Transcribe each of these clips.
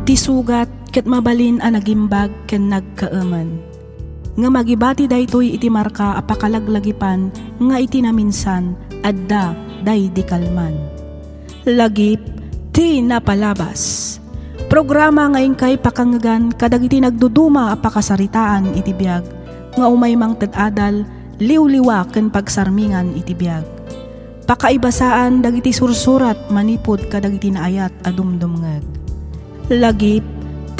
Iti sugat ket mabalin a nagimbag ken nagkaaman. Nga magibati daytoy iti marka a pakalaglagipan nga iti naminsan adda day di kalman. Lagip ti napalabas. Programa ngayon kay pakangagan kadag iti nagduduma a pakasaritaan iti biag nga umaymang tadadal liwliwa ken pagsarmingan iti biag. Pakaibasaan dagiti sursurat manipod kadag iti naayat a dumdumngeg. Lagip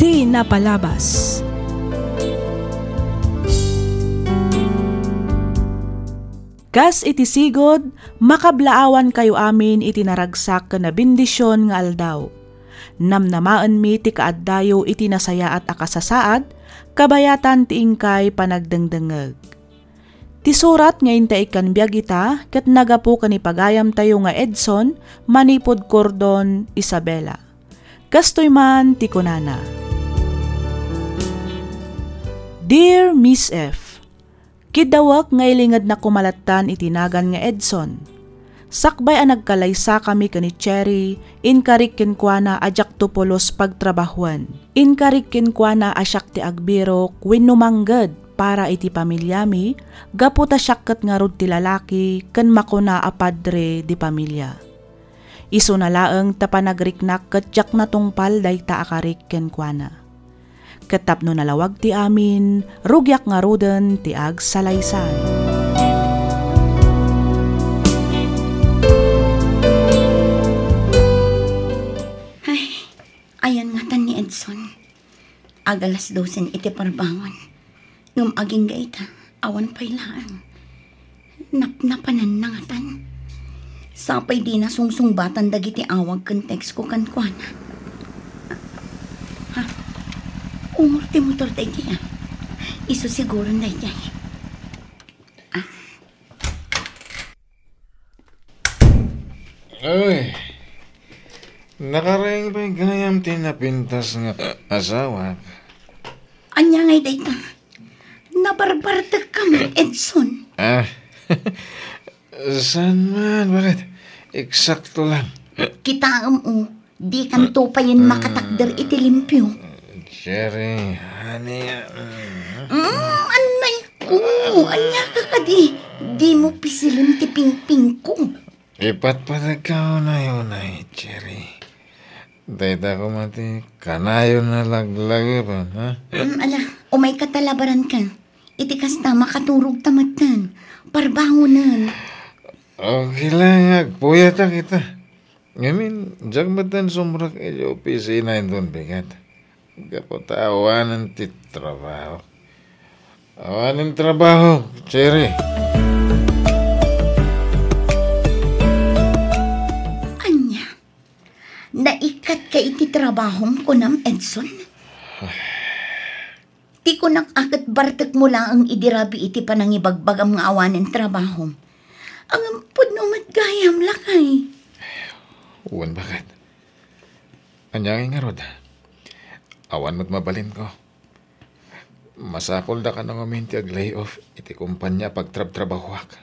ti napalabas. Kas iti sigod, makablaawan kayo amin iti naragsak na bendisyon nga aldaw. Namnamaan mi ti kaaddayo iti nasayaat a kasasaad, kabayatan ti ingkay panagdengdengeg. Ti surat ngayon ta ikan biyag ita, ket nagapu kanipagayam tayo nga Edson, manipod Cordon, Isabela. Kastoy man ti kunana. Dear Miss F, kidawak nga ilingad na kumalatan itinagan nga Edson. Sakbay a nagkalaysa kami kani Cherry, inkarik kenkwana ajak tupolos pagtrabahuan. Inkarik kenkwana asyak ti agbirok wenno mangged para iti pamilyami, gaputa syakket nga rod ti lalaki ken makuna a padre di pamilya. Isu na laeng tapanagrik-nak ket jak na tungpal dayta akarik kenkwana. Ketapno nalawag ti amin, rugyak nga ruden ti agsalaysay. Ay, ayan nga tan ni Edson. Agalas 12 iti parbangon. Ngum aging gaita, awan pa'y laan. Napnapanan na nga tan. Sapay di na sungsungbatan dagiti awag kan text ko kan kuana. Ha? Umurti motor tayo kaya. Iso siguro na kaya. Uy, nakaraing ba'y ganayam tinapintas nga asawa? Anya ngay dayta. Nabarbartag kami, Edson. Saan man? Bakit? Eksakto lang. Kita di kanto pa yun makatakder iti limpyo. Cherry, honey. Anay ko. Anya ka ka di mo pisilin ti pingping ko. Ipatpatag ka na yun ay, Cherry. Dayta ko mati, kanayon na laglag pa, ha? Ala, umay katalabaran ka. Iti kasta makaturog tamatan. Parbangunan. Okay lang, agpuyata kita. Ngamin, jagmatan sumrak e opisina indun bigat. Kapot awanan ti trabaho. Awanan trabaho, Cherry. Anya, naikat ka iti trabahong ko nam, Edson? Ti ko nakakat bartek mo lang ang idirabi iti panangibagbag ang mga awanan trabaho. Ang ampod no matgayam lakay. Uwan bakit? Anyangin nga rod. Awan mo't mabalin ko. Masakol da ka nang uminti ag layoff iti kumpanya pagtrab-trabahwak.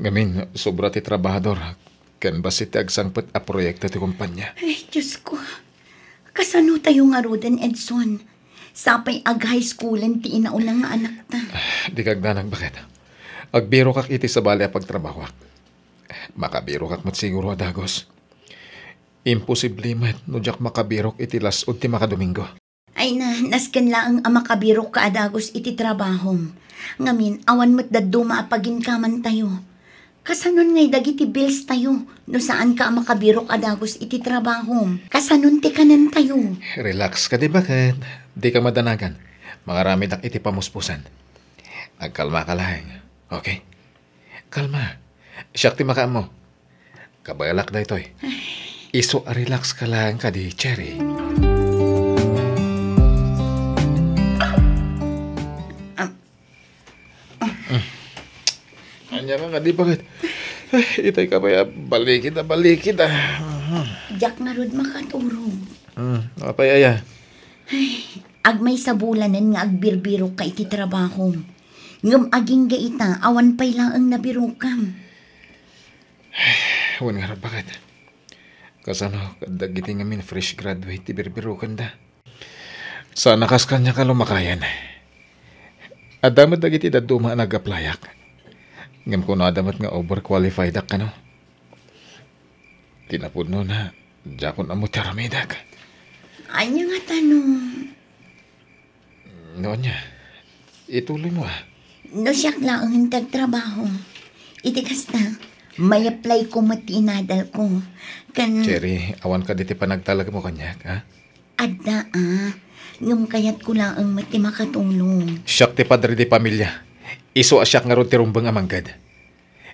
Ngamin, sobra ti trabahador. Ken basit ti agsangpet a proyekto ti kumpanya. Ay, Diyos ko. Kasano tayo nga roden, Edson? Sapay ag high schoolan ti inaunang nga anak ta. Di kagdanag bakit? Agbiro kak iti sa bali a pagtrabahwak. Makabiro kak mat siguro adagos. Imposible mat no jak makabirok iti lasod ti makadomingo. Ay nasken lang ang makabirok ka adagos iti trabahom. Ngamin, awan mo't daduma apagin kaman tayo. Kasanon ngay dagiti bills tayo no saan ka makabirok adagos iti trabahom. Kasanon ti kanan tayo. Relax ka di bakit? Di ka madanagan. Mangarami tak iti pamuspusan. Agkalma ka lang. Okay? Kalma. Siyak ti maka mo. Kabayalak na ito eh. Iso relax ka lang ka di, Cherry. Anya ka di bakit? Itay ka ba balikid Jak nga rod makaturog. Apay aya. Agmay sa bulanan nga agbirbiro ka iti trabaho. Ngam aging gaita, awan pay lang ang nabirokam. Huwag nga rin, bakit? Kasano, kadagiti nga min fresh graduate, tibirbiru kanda. Sa nakas kanya ka lumakayan. Adamat dagiti daduma nag-applyak. Ngam ko na adamat nga overqualified ka no. Tinapod no na, jakon na mo teramidak. Anya nga tanong. Noon niya, ituloy mo ah. No siyak lang ang trabaho. Iti kasta, may apply ko matinadal ko. Cherry, awan ka diti panagtalag mo kanyak, ha? Ada ngam kayat ko lang ang mati makatulong. Siyak ti padre di pamilya. Iso asyak nga ron ti rumbang amanggad.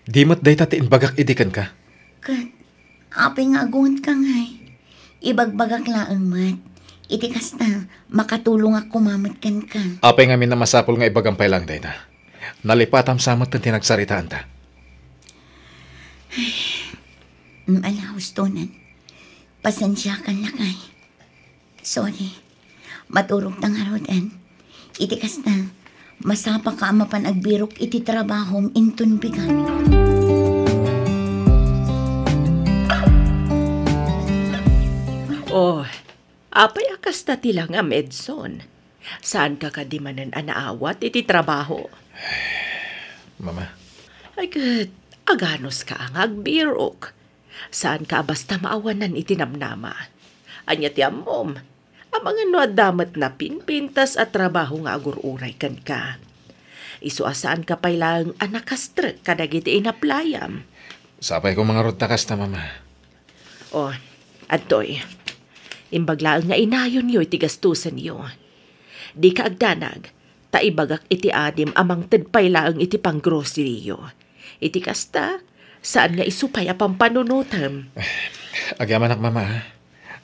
Di mat day tatiin bagak idikan ka. Kat, apay nga agungat ka ngay. Ibagbagak lang ang mat. Iti kasta, makatulong ako mamatkan ka. Apay nga min na masapol nga ibagampay lang day na. Nalipatam samat ng tinagsaritaan ta. Alahos tonan. Pasensya ka lakay. Sorry. Maturog tang harodan. Iti kasta, masapa ka mapan agbirok iti trabahom intun bigan. Oh, apay akas na tilang am Edson. Saan ka kadimanan anaawat iti trabaho? Mama. Ay kat, aganos ka ang agbirok. Saan ka basta maawanan itinamnama? Anya ti amom, amang ano adamat na pinpintas at trabaho nga agururay kan ka. Isuasaan ka pa lang anakastrek kadagiti inaplayam. Sapay ko mga rotakas na mama. Oh, Antoy, imbaglaan nga inayon yo itigastusan yo. Di ka agdanag, taibagak iti adim amang tedpay laang iti pang grocery yo. Iti kasta, saan nga isupay apang panunutam? Agyaman ak mama ha.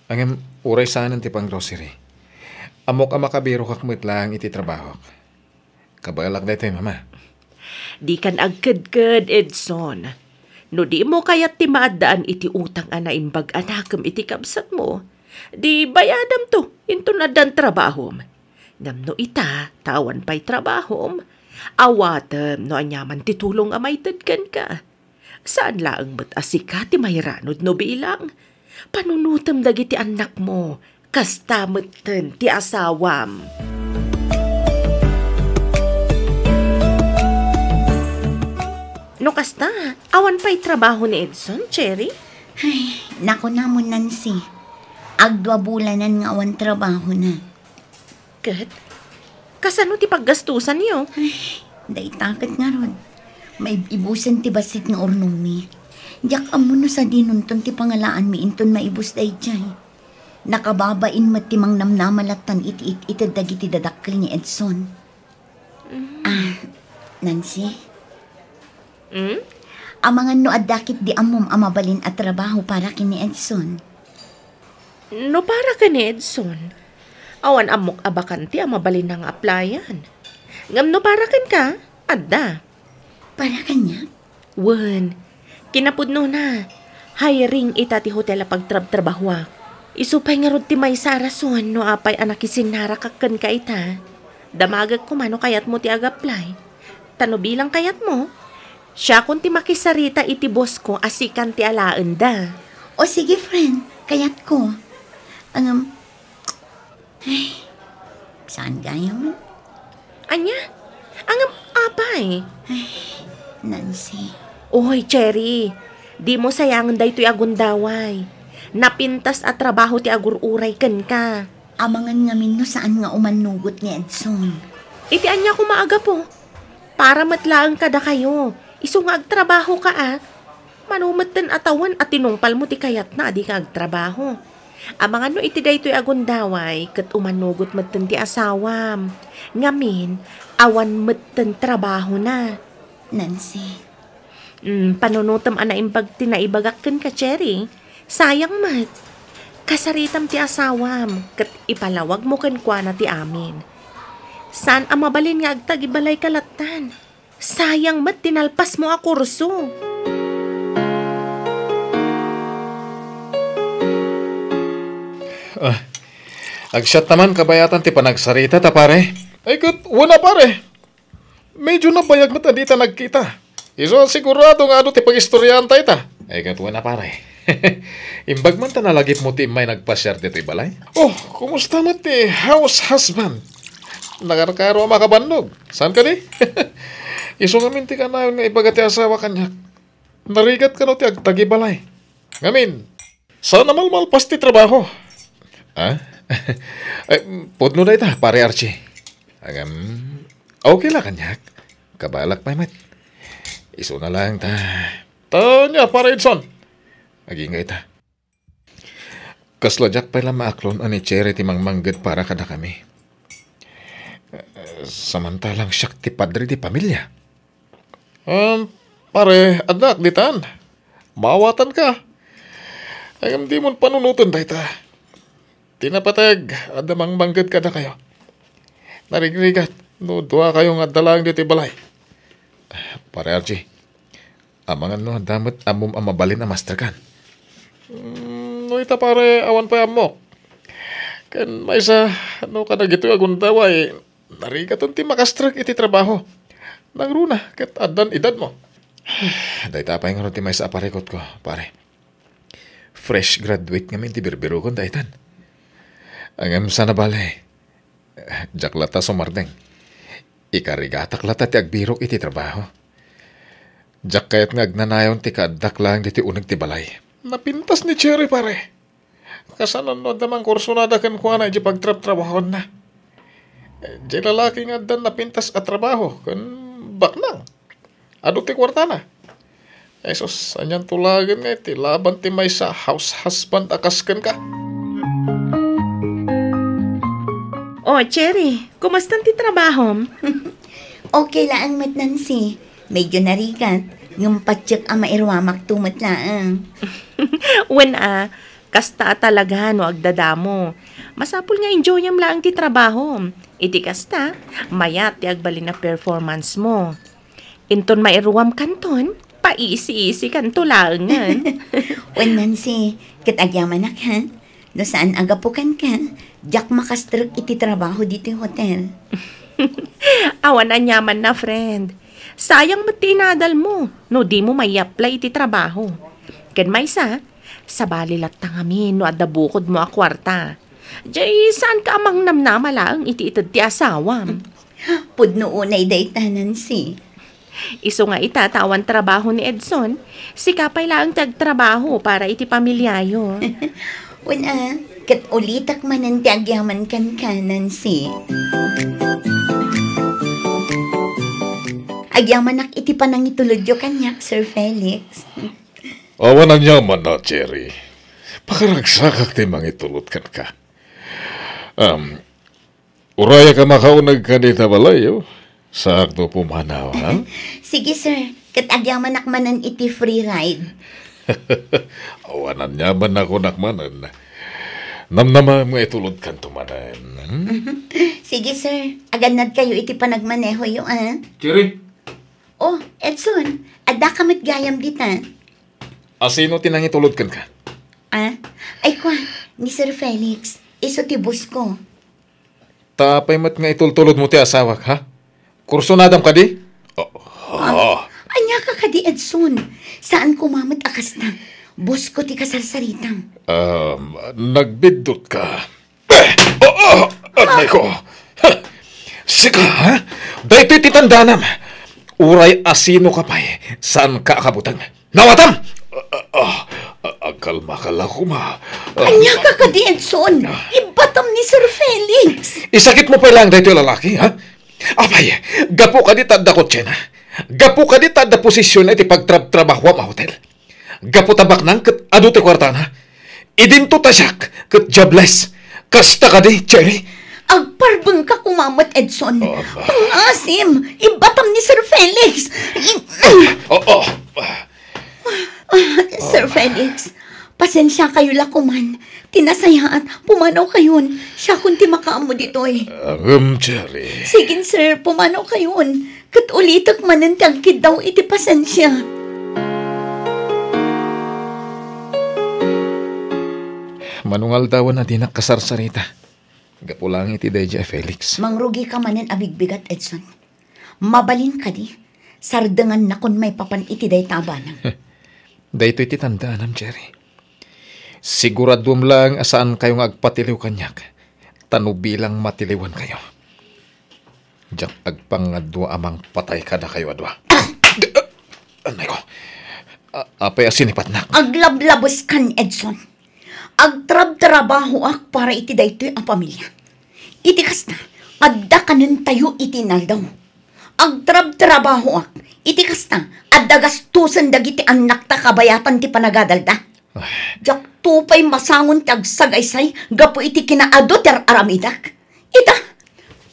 Ang uray saan ti pang grocery. Amok ang makabiro kakmit lang iti trabaho. Kabalak na ito mama. Di kan agkad-kad, Edson. No di mo kayat ti maadaan iti utang anaimbag anakam iti kabsat mo, di bayadam to, into na dan trabahom. Namno ita, tawan pa'y trabahom. Awatam no anyaman titulong amay tadkan ka. Saan laang ba't asika ti mayranod no bilang? Panunutam dagiti anak mo, kastamatan ti asawam. No kasta, awan pa'y trabaho ni Edson, Cherry? Ay, nako na mo Nancy. Agdwa bulanan nga awan trabaho na. Kat, kasano ti paggastusan niyo? Ay, day takot nga ron. May ibusan ti basit nga ornong mi. Diyak amo no sa dinunton ti pangalaan mi inton maibus day jay. Nakababain matimang namnamalatan iti dagiti dadakkel ni Edson. Nancy? Amangan no adakit di amom amabalin at trabaho para kini Edson. No para ka ni Edson, awan amok abakanti amabalin ng applyan. Ngam no para kan ka, adda. Para kanya? Wen, kinapudno na. Hiring ita ti hotel a pagtrab-trabahwa. Isupay nga rod ti may sarason no apay anak isinara kakkan ka ita. Damagag ko mano kayat mo ti agaplay. Tano bilang kayat mo? Siya kung ti makisarita iti boss ko asikan ti alaan da. O sige friend, kayat ko. Ay, saan gaya mo? Anya? Apay? Ay, Nancy. Oy, Cherry, di mo sayangan da ito'y agundaway. Napintas at trabaho ti agururay kan ka. Amangan ngamin no saan nga umanugot ni Edson. Iti anya ko maaga po. Para matlaang kada kayo. Iso nga agtrabaho ka Manumatan atawan at tinungpal mo ti kayat na di ka agtrabaho. Amangan no iti da ito'y agundaway kat umanugot matan ti asawam. Ngamin, awan matan trabaho na. Nancy. Panunutam anaimbag tinaibagakan ka, Cherry. Sayang mat. Kasaritam ti asawam, kat ipalawag mo kan kwa na ti amin. Saan ang mabalin nga agtagibalay kalatan? Sayang mat tinalpas mo a kurso. Agsyat naman kabayatan ti panagsarita ta pare. Ay kat, wala pare. Medyo nabayag na ta di ta nagkita. Iso sigurado nga ti pag-istoryahan ta ita. Ay kat, wala pare. Imbag man ta nalagip mo ti may nagpasyar dito balay. Oh, kumusta mo ti house husband? Nagarkaro makabandog. Saan ka di? Iso ngamin ti ka na nga ibagati asawa kanyak. Narigat ka no ti agtagi balay. Ngamin, sana malmalpas ti trabaho. Ah? Pudno na ita, pare Archie. Okay lang kanyak. Kabalak pa mat. Iso na lang ta. Tanya, pare Edson. Aging ita. Kasladyak pa lang maaklon ani Cherry ti mangmanggad para kada kami. Samantalang siyak ti padre di pamilya. Pare, anak, ditan. Mawatan ka. Ayam di mon panunutan tayo ta. Tinapatag, adamang manggad kada kayo. Narigrigat, no, dua kayong adalang dito balay. Pare Archie, amangan no, damat amom amabalin na master kan. No, ita pare, awan pa amok. Kan may sa, ano ka na gito agundaway, narigat ti makastrag iti trabaho. Nangruna, kat adan edad mo. Dahil tapay nga ron ti may sa aparikot ko, pare. Fresh graduate nga min ti birbiro kon daitan. Ang sana balay. Jaklata sumardeng. Ikarigatak lata ti agbirok iti trabaho. Jak kayat nga agnanayon ti kaadak lang diti unag ti balay. Napintas ni Cherry pare. Kasanan no damang kurso na dakan kuha na di pagtrap-trabahon na. Di lalaki nga dan napintas at trabaho. Kan baknang. Ado ti kwarta na. Esos, anyan tulagan nga iti laban ti may sa house husband akaskan ka. Oh, Cherry, kumusta ti trabaho? Okay lang, Mat Nancy. Medyo narigat. Yung patsyak ang mairwamak tumat lang. Kasta talaga no agdadamo. Masapul nga enjoyam lang ti trabaho. Iti kasta, mayat ti agbalin na performance mo. Inton mairwam kanton, paisi-isi kanto lang. Nancy, katagyaman ha? No saan agapukan ka? Diyak makastruk iti trabaho dito hotel. Awan anyaman na, friend. Sayang matinadal mo, no di mo may apply iti trabaho. Ken may sa balilat ta kami no adda bukod mo a kwarta. Jay, saan ka amang namnama lang iti itad ti asawam? Pudno unay daytanan si. Iso nga itatawan trabaho ni Edson, si kapay lang tagtrabaho para iti pamilyayo. Kat ulitak manan ti agyaman kan Nancy. Agyaman iti panang itulodyo kanyak, Sir Felix. Awan ang yaman na, Cherry. Pakaragsakak ti mangitulot kan ka. Uraya ka makaunag ka ni tabalayo. Sakto pumanaw, ha? Sige, sir. Kat agyaman manan iti free ride. Awanan yaman ako nakmanan. Namnama mo itulod kan tumanan. Sige, sir. Aganad kayo iti panagmaneho yung, Cherry? Oh, Edson. Ada kamit gayam dita. Asino tinang itulod kan ka? Ay kwa, ni Sir Felix. Iso ti bus ko. Tapay mat nga itultulod mo ti asawak, ha? Kurso nadam ka di? Anya ka ka di, Edson. Saan kumamat akas na? Bus ko ti kasarsaritang. Nagbidot ka. Anay ko. Sika, ha? Dahito iti tandanam. Uray asino ka pa'y. Saan ka akabutang? Nawatam! Kalma ka lang kuma. Anya ka ka di, Edson. Ibatam ni Sir Felix. Isakit mo pa lang dahito yung lalaki, ha? Apay, gapo ka di tada kotse na. Gapo ka di tada posisyon na iti pagtrabaho ma hotel. Gapo tabak nang kat adu ti kwarta na. Idinto tasyak kat jobless. Kasta ka di, Cherry. Agparbang ka kumamat, Edson. Pangasim. Ibatam ni Sir Felix. Sir Felix, pasensya kayo lakuman. Tinasayaan, pumanaw kayon. Siya kunti makaamo dito eh. Cherry. Sige, sir, pumanaw kayon. Kat ulitak manantagkid daw iti pasensya. Manungal daw na di nakasarsarita. Gapulang iti Deja Felix. Mangrugi ka manan abigbigat, Edson. Mabalin ka di. Sardangan na kun may papan iti day tabanang. Dahito iti tandaan, Cherry. Siguradum lang asaan kayo nga agpatiliw kanyak. Tanubilang matiliwan kayo. Diyak agpangadwa amang patay kada kayo adwa. Anay ko. Apay asinipat na. Aglablabos kan, Edson. Agtrab-trabaho ak para iti daytoy ang pamilya. Iti kas na, adda kanin tayo iti naldaw. Agtrab-trabaho ak, iti kas na, adda gastusan dagiti anak ta kabayatan ti panagadalda. Jak tupay masangon ti agsagaysay, gapo iti kinaado ter aramidak. Ita,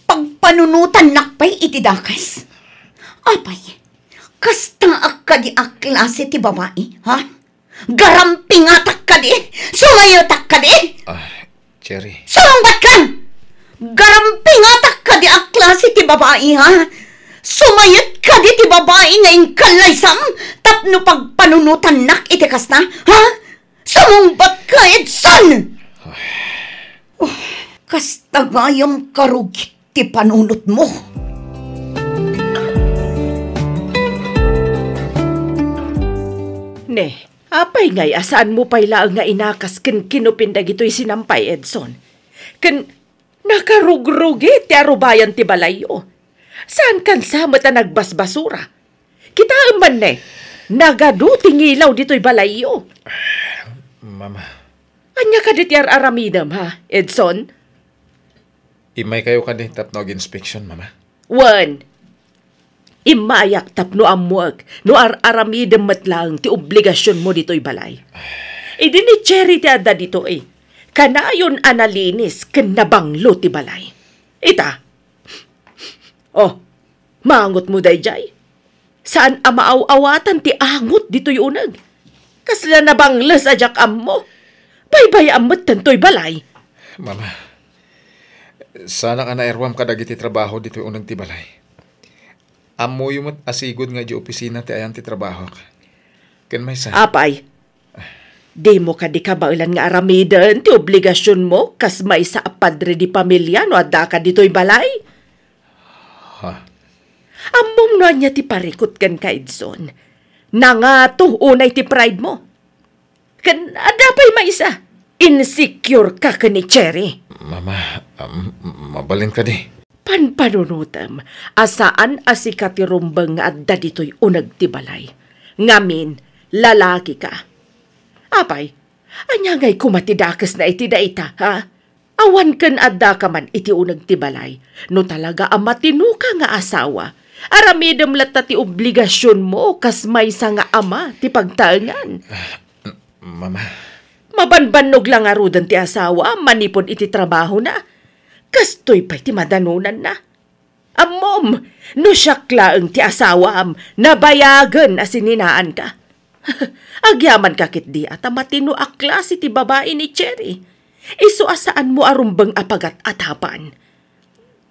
pagpanunutan nakpay iti dakas. Apay, kasta ak ka di ak klase ti babae, ha? Garampingatak ka di! Sumayotak ka di! Cherry. Sumangbat ka! Garampingatak ka di ak klase ti babae, ha? Sumayot ka di ti babae nga ingkalaysam tapno pagpanunutan nak itikas na, ha? Sumangbat ka, Edson! Kasta gayam karugit ti panunot mo. Ne, apay ngay asaan mo payla nga inakas ken kinupindag ito'y sinampay, Edson. Ken nakarugrugi ti arubayan ti balayo. Saan kan samat na nagbasbasura? Kita man ne, nagadu tingilaw dito'y balayo. Mama. Anya ka diti aramidam ha, Edson? Imay kayo ka din tapnog inspection, Mama. One, imayak tapno amuag, no aramidam matlang ti obligasyon mo dito'y balay. Idi ni Cherry ti adda dito kanayon analinis ken nabanglo ti balay. Ita, maangot mo dayjay. Saan amaaw-awatan ti angot dito'y unag? Kasla nabangles ajak ammo. Baybay amot tanto'y balay. Mama, sana ka naerwam ka dagiti trabaho dito'y unag ti balay. Amo yung asigod nga di opisina ti ayan ti trabaho ka. Ken may sa... Apay, di mo ka di kabailan nga aramidan ti obligasyon mo kas may sa padre di pamilya no adda ka dito'y balay. Ha? Amom no niya ti parikot kan ka, Edson. Nangato unay ti pride mo. Kan adapay maisa. Insecure ka ka ni Cherry. Mama, mabalin ka di. Panpanunutam, asaan asika ti rumbang nga adda dito'y unag ti balay. Ngamin, lalaki ka. Apay, anyangay kumatidakas na iti daita, ha? Awan kan adda ka man iti unag ti balay. No talaga amatino ka nga asawa. Aramidam lata ti obligasyon mo kas may sa nga ama ti pagtaangan. Mama. Mabanbanog lang arudan ti asawa, manipod iti trabaho na. Kastoy pa'y ti madanunan na. Amom, no syaklaang ti asawam, nabayagan asininaan ka. Agyaman kakit di at matino akla si ti babae ni Cherry. Iso asaan mo arumbang apagat atapan.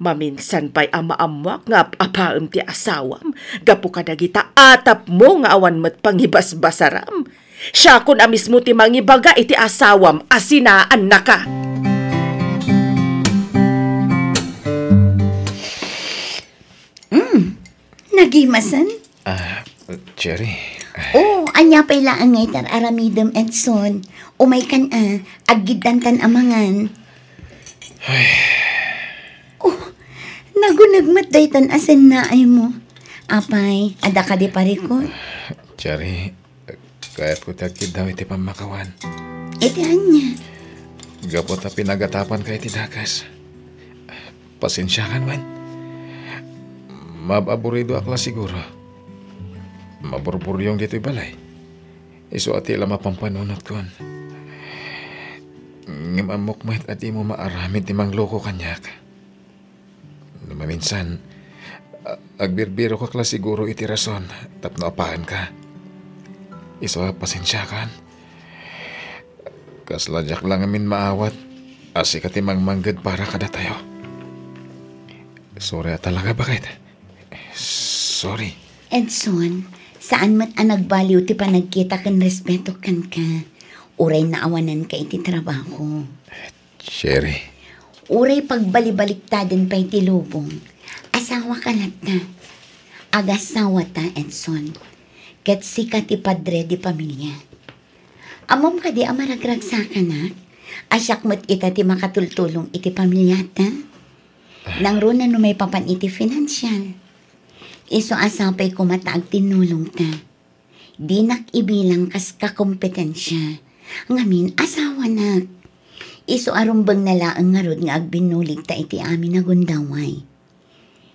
Maminsan pa'y amaamwak nga apaam ti asawam, gapu ka dagita atap mo nga awan mat pangibasbasaram. Siya kun amis mo ti mangibaga iti asawam asinaan na ka. Nagimasan? Cherry. Anya pa'y laang ngay tar aramidam, Edson. Umay kan aggidantan amangan. Nagunagmat daytan asin na ay mo. Apay, ada ka di parikot. Cherry, kaya po tagkid daw iti pamakawan. Iti anya. Gapo ta pinagatapan ka iti dakas. Pasensya kan man. Mababurido akla siguro. Maburburyong dito'y balay. Iso ati lama pampanunot kon. Ngimamok mo at di mo maaramid ti mangloko kanyak. Maminsan, agbirbiro ka kla siguro iti rason, tapno apahan ka. Iso pasensya kan. Kasladyak lang amin maawat, asi ka ti mangmanggad para kada tayo. Sorry talaga bakit? Sorry. Edson, saan mat nagbaliw ti panagkita kan respeto kan ka. Uray na awanan ka iti trabaho. Cherry. Uray pagbalibaliktaden pa iti lubong. Asawa ka lat na. Agasawa ta, Edson. Ket sika ti padre di pamilya. Amom ka di amaragragsakan na. Asyak mo't ita ti makatultulong iti pamilyata. Nang runa no may papan iti financial. Iso asapay ko mataag tinulong ta. Di nakibilang kas kakompetensya. Ngamin asawa na. Iso arumbang nalaang nga rod nga agbinulig ta iti amin na gundaway.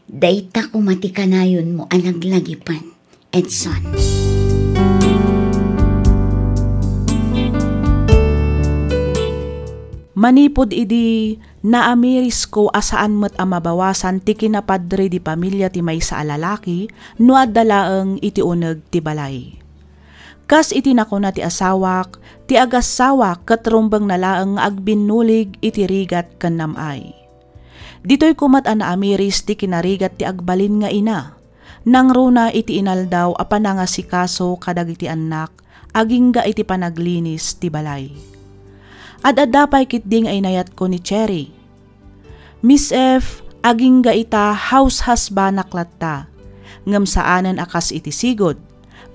Dayta kumatikanayon mo alaglagipan, Edson. Manipod idi naamiris ko asaan met ang mabawasan ti kinapadre di pamilya ti may sa alalaki no adalaeng iti uneg ti balay. Kas iti nakuna ti asawak, ti agasawa katrumbang nalaeng agbinulig iti rigat ken namay. Dito'y kumat an naamiris ti kinarigat ti agbalin nga ina. Nang runa iti inaldaw a panangasikaso kadag iti anak, agingga iti panaglinis ti balay. Adadapay kitding ay nayat ko ni Cherry. Miss F, agingga ita house husband naklatta. Ngam saanan akas iti sigod.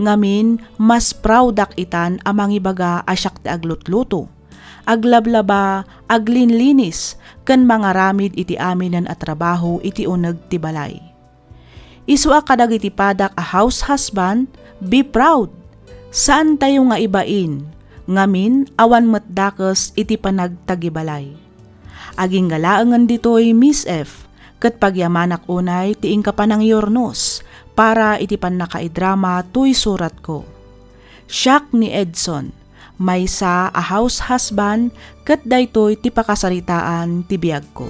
Ngamin mas proudak itan amang ibaga asyak ti aglutluto. Aglablaba, aglinlinis, ken mga ramid iti aminan at trabaho iti uneg ti balay. Isua kadag iti padak a house husband, be proud. Saan tayo nga ibain? Ngamin awan metdakes iti panagtagibalay. Aging galaangan ditoy Miss F, ket pagyamanak unay tiing kapanang yornos, para iti panakaidrama tuy surat ko. Siak ni Edson, maysa a house husband, ket daytoy ti pakasaritaan ti biag ko.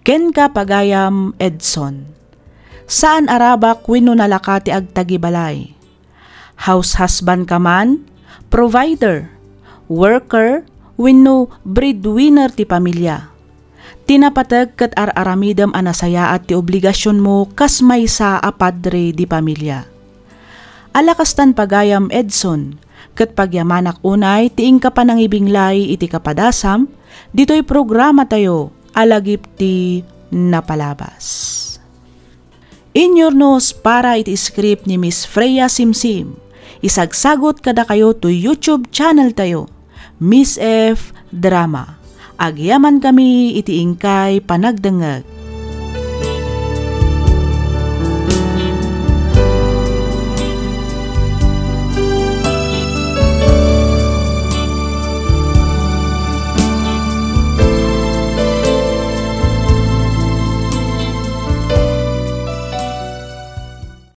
Ken ka pagayam Edson. Saan arabak wenno nalaka ti agtagibalay? House husband ka man, provider, worker, wenno breadwinner ti pamilya. Tinapatag ket ar-aramidem a nasaya at ti obligasyon mo kas maysa a padre di pamilya. Alakastan pagayam Edson, ket pagyamanak unay tiing ka panangibinglay iti kapadasam, dito'y programa tayo alagip ti napalabas. Inyornos para iti script ni Miss Freya Simsim. Isagsagot kada kayo to YouTube channel tayo, Miss F Drama. Agyaman kami iti ingkay panagdengeg.